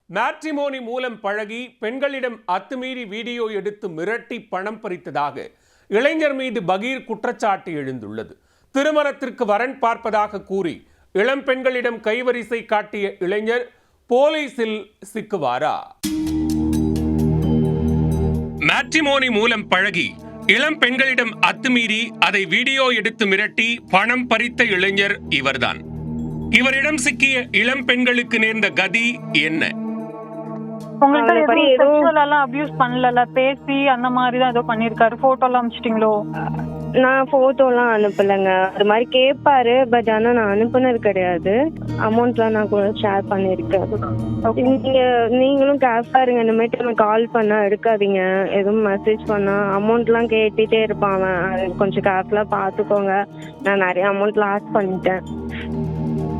Matrimony மூலம் பழகி பெண்களிடம் அத்துமீறி வீடியோ எடுத்து மிரட்டி பணம் பறித்ததாக இளைஞர் மீது பகீர் குற்றச்சாட்டு எழுந்துள்ளது. திருமணத்திற்கு வரன் பார்ப்பதாக கூறி இளம் பெண்களிடம் கைவரிசை காட்டிய இளைஞர் போலீசில் சிக்குவாரா? மேட்ரிமோனி மூலம் பழகி இளம் பெண்களிடம் அத்துமீறி அதை வீடியோ எடுத்து மிரட்டி பணம் பறித்த இளைஞர் இவர்தான். இவரிடம் சிக்கிய இளம் பெண்களுக்கு நேர்ந்த கதி என்ன? அபியூஸ் பண்ணல, பேசி அந்த மாதிரி தான் ஏதோ பண்ணிருக்காரு. போட்டோ எல்லாம் அனுப்பிச்சிட்டீங்களோ? நான் போட்டோலாம் அனுப்பலைங்க. அது மாதிரி கேட்பாரு, பட் ஆனால் நான் அனுப்புனது கிடையாது. அமௌண்ட்லாம் நான் கூட ஷேர் பண்ணியிருக்கேன். நீங்களும் கேர்ஃபுல்லாக இருங்க. இனிமேட்டு எனக்கு கால் பண்ணால் எடுக்காதீங்க. எதுவும் மெசேஜ் பண்ணால் அமௌண்ட்லாம் கேட்டுகிட்டே இருப்பான். அது கொஞ்சம் கேர்ஃபுல்லாக பார்த்துக்கோங்க. நான் நிறைய அமௌண்ட் லாஸ் பண்ணிட்டேன்.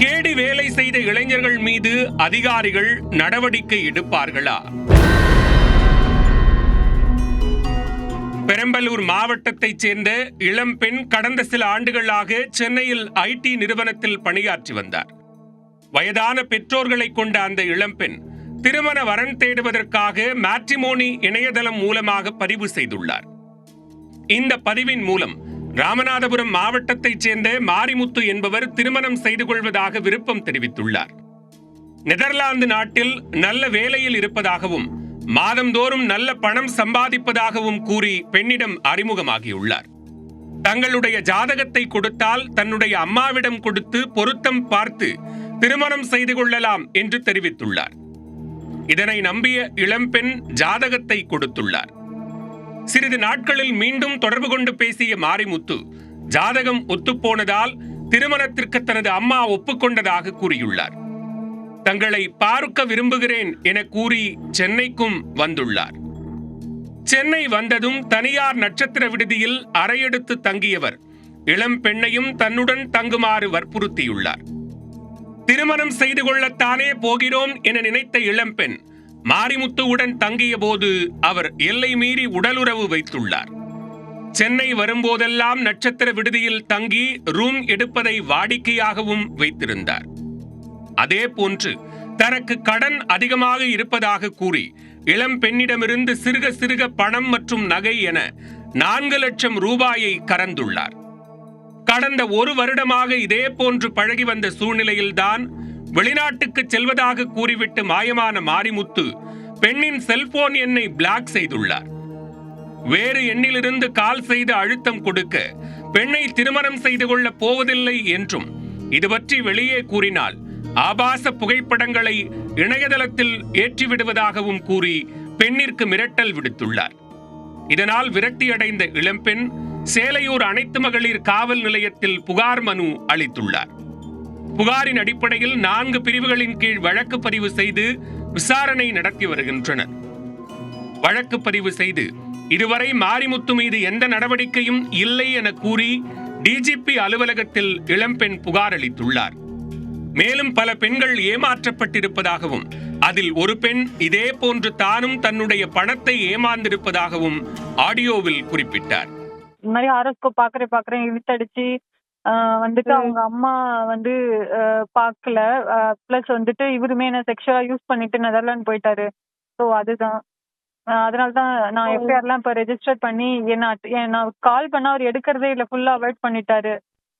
கேடி வேலை செய்த இளைஞர்கள் மீது அதிகாரிகள் நடவடிக்கை எடுப்பார்களா? பெரம்பலூர் மாவட்டத்தைச் சேர்ந்த இளம் பெண் கடந்த சில ஆண்டுகளாக சென்னையில் ஐடி நிறுவனத்தில் பணியாற்றி வந்தார். வயதான பெற்றோர்களை கொண்ட அந்த இளம்பெண் திருமண வரன் தேடுவதற்காக மேட்ரிமோனி இணையதளம் மூலமாக பதிவு செய்துள்ளார். இந்த பதிவின் மூலம் ராமநாதபுரம் மாவட்டத்தைச் சேர்ந்த மாரிமுத்து என்பவர் திருமணம் செய்து கொள்வதாக விருப்பம் தெரிவித்துள்ளார். நெதர்லாந்து நாட்டில் நல்ல வேலையில் இருப்பதாகவும் மாதந்தோறும் நல்ல பணம் சம்பாதிப்பதாகவும் கூறி பெண்ணிடம் அறிமுகமாகியுள்ளார். தங்களுடைய ஜாதகத்தை கொடுத்தால் தன்னுடைய அம்மாவிடம் கொடுத்து பொருத்தம் பார்த்து திருமணம் செய்து கொள்ளலாம் என்று தெரிவித்துள்ளார். இதனை நம்பிய இளம்பெண் ஜாதகத்தை கொடுத்துள்ளார். சிறிது நாட்களில் மீண்டும் தொடர்பு கொண்டு பேசிய மாரிமுத்து ஜாதகம் ஒத்துப்போனதால் திருமணத்திற்கு தனது அம்மா ஒப்புக்கொண்டதாக கூறியுள்ளார். தங்களை பார்க்க விரும்புகிறேன் என கூறி சென்னைக்கும் வந்துள்ளார். சென்னை வந்ததும் தனியார் நட்சத்திர விடுதியில் அறையெடுத்து தங்கியவர் இளம் பெண்ணையும் தன்னுடன் தங்குமாறு வற்புறுத்தியுள்ளார். திருமணம் செய்து கொள்ளத்தானே போகிறோம் என நினைத்த இளம்பெண் மாரிமுத்துவுடன் தங்கிய போது அவர் எல்லை மீறி உடலுறவு வைத்துள்ளார். சென்னை வரும்போதெல்லாம் நட்சத்திர விடுதியில் தங்கி ரூம் எடுப்பதை வாடிக்கையாகவும் வைத்திருந்தார். அதே போன்று தனக்கு கடன் அதிகமாக இருப்பதாக கூறி இளம் பெண்ணிடமிருந்து சிறுக சிறுக பணம் மற்றும் நகை என 4 லட்சம் ரூபாயை கறந்துள்ளார். கடந்த 1 வருடமாக இதே போன்று பழகி வந்த சூழ்நிலையில்தான் வெளிநாட்டுக்கு செல்வதாக கூறிவிட்டு மாயமான மாரிமுத்து பெண்ணின் செல்போன் எண்ணை பிளாக் செய்துள்ளார். வேறு எண்ணிலிருந்து கால் செய்து அழுத்தம் கொடுக்க பெண்ணை திருமணம் செய்து கொள்ள போவதில்லை என்றும் இது பற்றி வெளியே கூறினால் ஆபாச புகைப்படங்களை இணையதளத்தில் ஏற்றிவிடுவதாகவும் கூறி பெண்ணிற்கு மிரட்டல் விடுத்துள்ளார். இதனால் விரக்தியடைந்த இளம்பெண் சேலையூர் அனைத்து மகளிர் காவல் நிலையத்தில் புகார் மனு அளித்துள்ளார். புகாரின் அடிப்படையில் 4 பிரிவுகளின் கீழ் வழக்கு பதிவு செய்து விசாரணை நடத்தி வருகின்றனர். வழக்கு பதிவு செய்து இதுவரை மாரிமுத்து மீது எந்த நடவடிக்கையும் இல்லை என கூறி டிஜிபி அலுவலகத்தில் இளம்பெண் புகார் அளித்துள்ளார். மேலும் பல பெண்கள் ஏமாற்றப்பட்டிருப்பதாகவும் அதில் ஒரு பெண் இதே போன்று தானும் தன்னுடைய பணத்தை ஏமாந்திருப்பதாகவும் ஆடியோவில் குறிப்பிட்டார். இந்த மாதிரி ஹாரோஸ்கோப் பாக்குறேன் இழுத்தடிச்சு வந்துட்டு அவங்க அம்மா வந்து பாக்கல. பிளஸ் வந்துட்டு இவருமே என்ன செக்ஷுவலா யூஸ் பண்ணிட்டு நெதர்லாந்து போயிட்டாரு. ஸோ அதுதான், அதனாலதான் நான் எஃப்ஐஆர்லாம் இப்ப ரெஜிஸ்டர் பண்ணி நான் கால் பண்ணா அவர் எடுக்கிறதே இல்ல, ஃபுல்லா அவாய்ட் பண்ணிட்டாரு.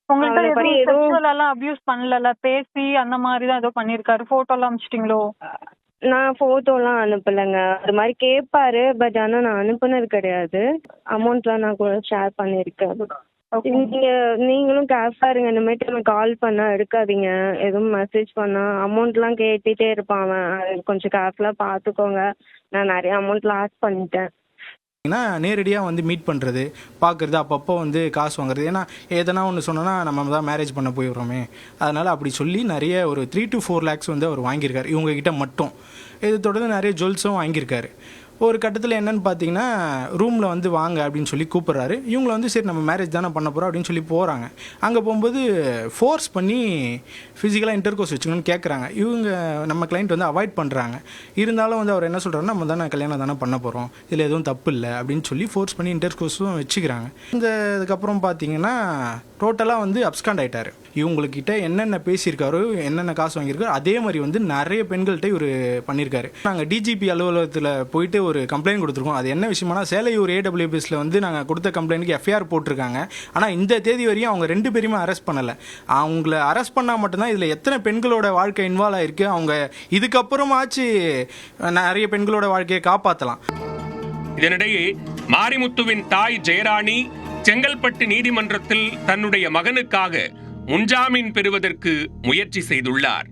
உங்கள்கிட்ட செக்ஷுவலா அபியூஸ் பண்ணல, பேசி அந்த மாதிரி தான் ஏதோ பண்ணிருக்காரு. போட்டோ எல்லாம் அனுப்பிச்சிட்டீங்களோ? நான் போட்டோலாம் அனுப்பலைங்க. அது மாதிரி கேட்பாரு, பட் ஆனால் நான் அனுப்புனது கிடையாது. அமௌண்ட்லாம் நான் கூட ஷேர் பண்ணியிருக்கேன். நீங்களும் கேர்ஃபுல்லாக இருங்க. இனிமேட்டு எனக்கு கால் பண்ணால் எடுக்காதீங்க. எதுவும் மெசேஜ் பண்ணால் அமௌண்ட்லாம் கேட்டுகிட்டே இருப்பான். அது கொஞ்சம் கேர்ஃபுல்லாக பார்த்துக்கோங்க. நான் நிறைய அமௌண்ட் லாஸ் பண்ணிட்டேன். நேரடியாக வந்து மீட் பண்ணுறது, பார்க்குறது, அப்பப்போ வந்து காசு வாங்குறது. ஏன்னா எதனா ஒன்று சொன்னோன்னா நம்ம தான் மேரேஜ் பண்ண போயிடுறோமே, அதனால் அப்படி சொல்லி நிறைய ஒரு 3 to 4 lakhs வந்து அவர் வாங்கியிருக்காரு இவங்ககிட்ட மட்டும். இது தொடர்ந்து நிறைய ஜுவல்ஸும் வாங்கியிருக்காரு. ஒரு கட்டத்தில் என்னென்னு பார்த்தீங்கன்னா, ரூமில் வந்து வாங்க அப்படின்னு சொல்லி கூப்பிட்றாரு. இவங்களை வந்து சரி நம்ம மேரேஜ் தானே பண்ண போகிறோம் அப்படின்னு சொல்லி போகிறாங்க. அங்கே போகும்போது ஃபோர்ஸ் பண்ணி ஃபிசிக்கலாக இன்டர்கோர்ஸ் வச்சுக்கணும்னு கேட்குறாங்க. இவங்க நம்ம கிளைண்ட் வந்து அவாய்ட் பண்ணுறாங்க. இருந்தாலும் வந்து அவர் என்ன சொல்கிறாருன்னா, நம்ம தானே கல்யாணம் தானே பண்ண போகிறோம், இதில் எதுவும் தப்பு இல்லை அப்படின்னு சொல்லி ஃபோர்ஸ் பண்ணி இன்டர்கோர்ஸும் வச்சுக்கிறாங்க. இதுக்கப்புறம் பார்த்தீங்கன்னா டோட்டலாக வந்து அப்ஸ்காண்ட் ஆகிட்டார். இவங்கக்கிட்ட என்னென்ன பேசியிருக்காரோ என்னென்ன காசு வாங்கியிருக்காரோ அதே மாதிரி வந்து நிறைய பெண்கள்கிட்ட இவர் பண்ணியிருக்காரு. நாங்கள் டிஜிபி அலுவலகத்தில் போயிட்டு ஒரு கம்ப்ளைண்ட் கொடுத்துருக்கோம். அது என்ன விஷயமானா சேலையூர் AWBSல வந்து நாங்கள் கொடுத்த கம்ப்ளைண்ட்டுக்கு எஃப்ஐஆர் போட்டிருக்காங்க. ஆனால் இந்த தேதி வரையும் அவங்க 2 பேரையுமே அரெஸ்ட் பண்ணலை. அவங்கள அரெஸ்ட் பண்ணால் மட்டும்தான் இதில் எத்தனை பெண்களோட வாழ்க்கை இன்வால்வ் ஆகிருக்கு, அவங்க இதுக்கப்புறமாச்சு நிறைய பெண்களோட வாழ்க்கையை காப்பாற்றலாம். இதனிடையே மாரிமுத்துவின் தாய் ஜெயராணி செங்கல்பட்டு நீதிமன்றத்தில் தன்னுடைய மகனுக்காக முன்ஜாமீன் பெறுவதற்கு முயற்சி செய்துள்ளார்.